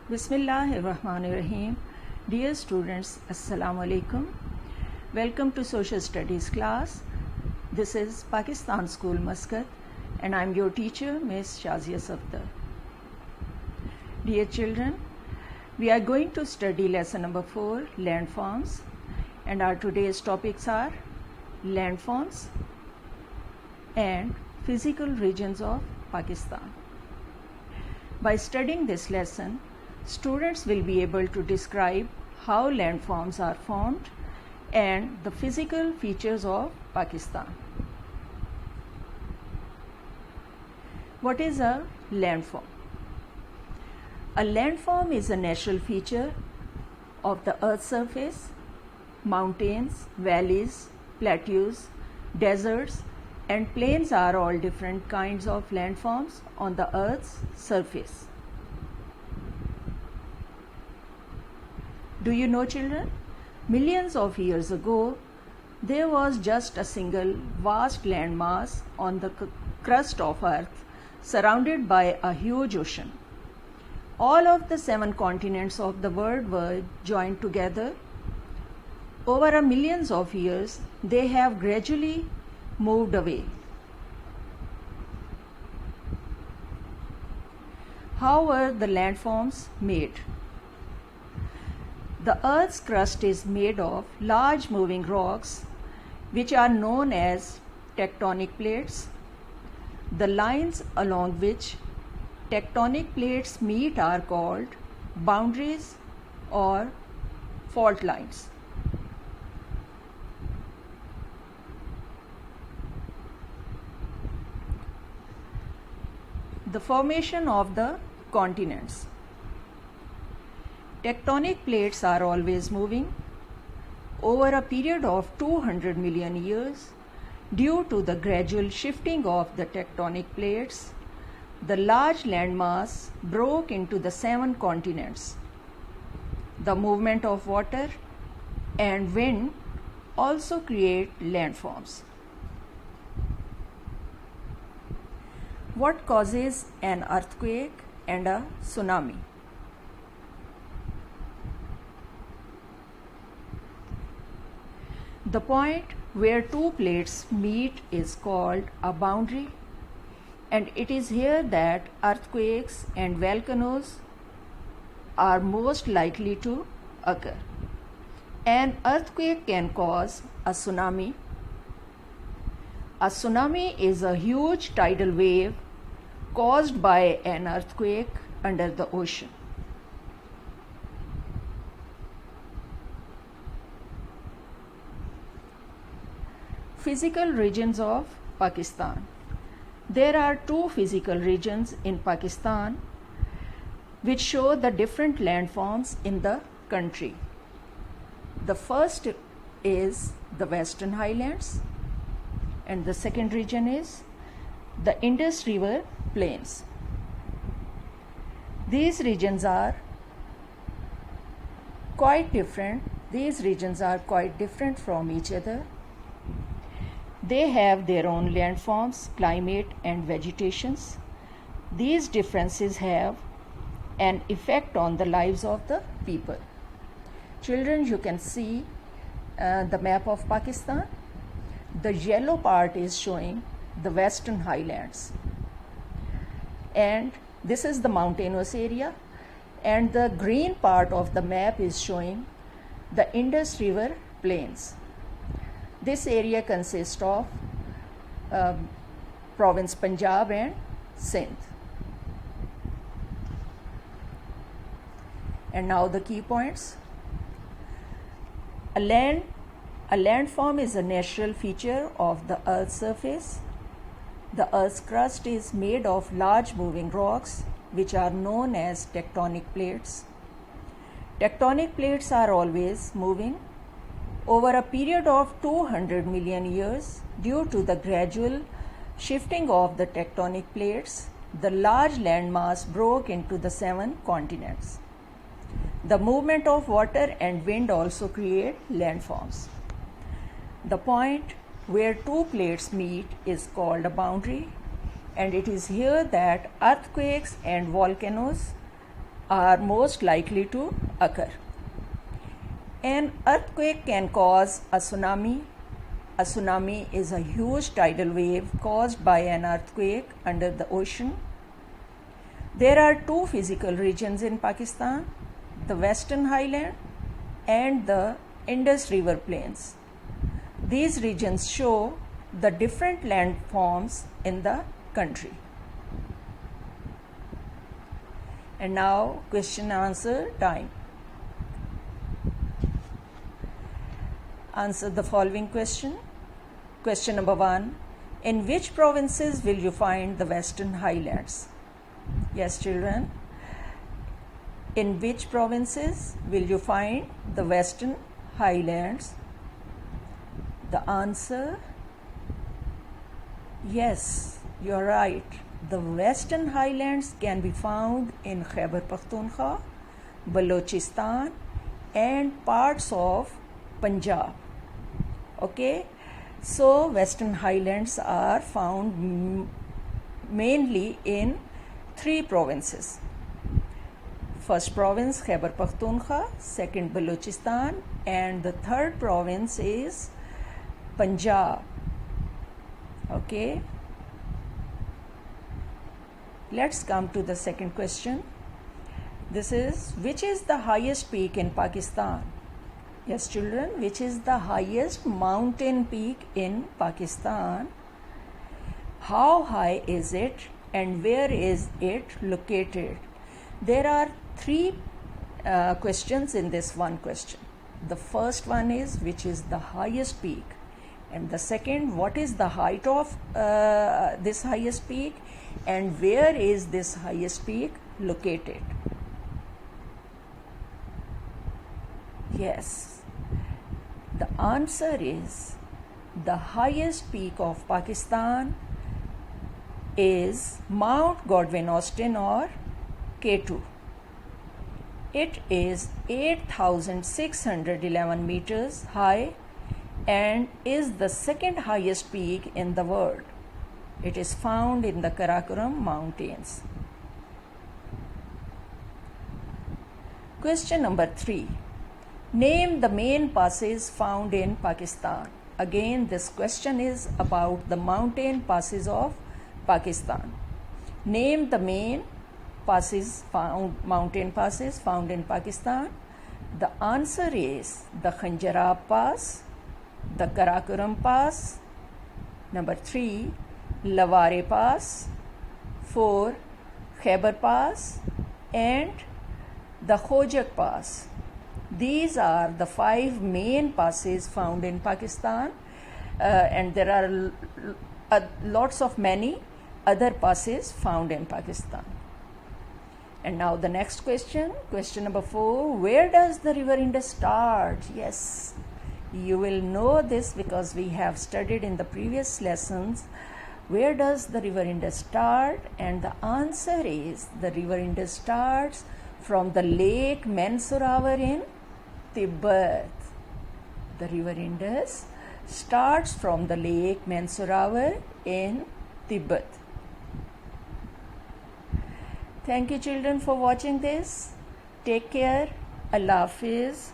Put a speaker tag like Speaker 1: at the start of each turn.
Speaker 1: Bismillahirrahmanirrahim. Dear students, Assalamu alaikum. Welcome to Social Studies class. This is Pakistan School Muscat and I am your teacher, Ms. Shazia Safdar. Dear children, we are going to study lesson number 4, landforms, and our today's topics are landforms and physical regions of Pakistan. By studying this lesson, students will be able to describe how landforms are formed and the physical features of Pakistan. What is a landform? A landform is a natural feature of the earth's surface. Mountains, valleys, plateaus, deserts, and plains are all different kinds of landforms on the earth's surface. Do you know, children? Millions of years ago, there was just a single vast landmass on the crust of Earth, surrounded by a huge ocean. All of the 7 continents of the world were joined together. Over a millions of years, they have gradually moved away. How were the landforms made? The Earth's crust is made of large moving rocks, which are known as tectonic plates. The lines along which tectonic plates meet are called boundaries or fault lines. The formation of the continents. Tectonic plates are always moving. Over a period of 200 million years, due to the gradual shifting of the tectonic plates, the large landmass broke into the 7 continents. The movement of water and wind also create landforms. What causes an earthquake and a tsunami? The point where 2 plates meet is called a boundary, and it is here that earthquakes and volcanoes are most likely to occur. An earthquake can cause a tsunami. A tsunami is a huge tidal wave caused by an earthquake under the ocean. Physical regions of Pakistan. There are 2 physical regions in Pakistan which show the different landforms in the country. The first is the Western Highlands, and the second region is the Indus River Plains. These regions are quite different. These regions are quite different from each other. They have their own landforms, climate, and vegetations. These differences have an effect on the lives of the people. Children, you can see the map of Pakistan. The yellow part is showing the Western Highlands, and this is the mountainous area, and the green part of the map is showing the Indus River Plains. This area consists of province Punjab and Sindh. And now the key points. A landform is a natural feature of the Earth's surface. The Earth's crust is made of large moving rocks, which are known as tectonic plates. Tectonic plates are always moving. Over a period of 200 million years, due to the gradual shifting of the tectonic plates, the large landmass broke into the 7 continents. The movement of water and wind also create landforms. The point where 2 plates meet is called a boundary, and it is here that earthquakes and volcanoes are most likely to occur. An earthquake can cause a tsunami. A tsunami is a huge tidal wave caused by an earthquake under the ocean. There are two physical regions in Pakistan, the Western Highland and the Indus River Plains. These regions show the different landforms in the country. And now question answer time. Answer the following question. Question number 1. In which provinces will you find the Western Highlands? Yes, children. In which provinces will you find the Western Highlands? The answer, yes, you are right. The Western Highlands can be found in Khyber Pakhtunkhwa, Balochistan and parts of Punjab. Okay, so Western Highlands are found mainly in 3 provinces. First province Khyber Pakhtunkhwa, second Balochistan and the third province is Punjab. Okay, let's come to the second question. This is, which is the highest peak in Pakistan? Yes, children, which is the highest mountain peak in Pakistan? How high is it and where is it located? There are 3 questions in this one question. The first one is, which is the highest peak? And the second, what is the height of this highest peak and where is this highest peak located? Yes, the answer is the highest peak of Pakistan is Mount Godwin Austen or K2. It is 8,611 meters high and is the second highest peak in the world. It is found in the Karakoram Mountains. Question number 3. Name the main passes found in Pakistan. Again, this question is about the mountain passes of Pakistan. Name the main mountain passes found in Pakistan. The answer is the Khanjarab Pass, the Karakoram Pass, number 3, Lavare Pass, 4, Khyber Pass and the Khojak Pass. These are the 5 main passes found in Pakistan and there are lots of many other passes found in Pakistan. And now the next question, question number 4. Where does the river Indus start? Yes, you will know this because we have studied in the previous lessons. Where does the river Indus start? And the answer is the river Indus starts from the lake Mansarovar in Tibet. The river Indus starts from the lake Mansarovar in Tibet. Thank you, children, for watching this. Take care. Allah Hafiz.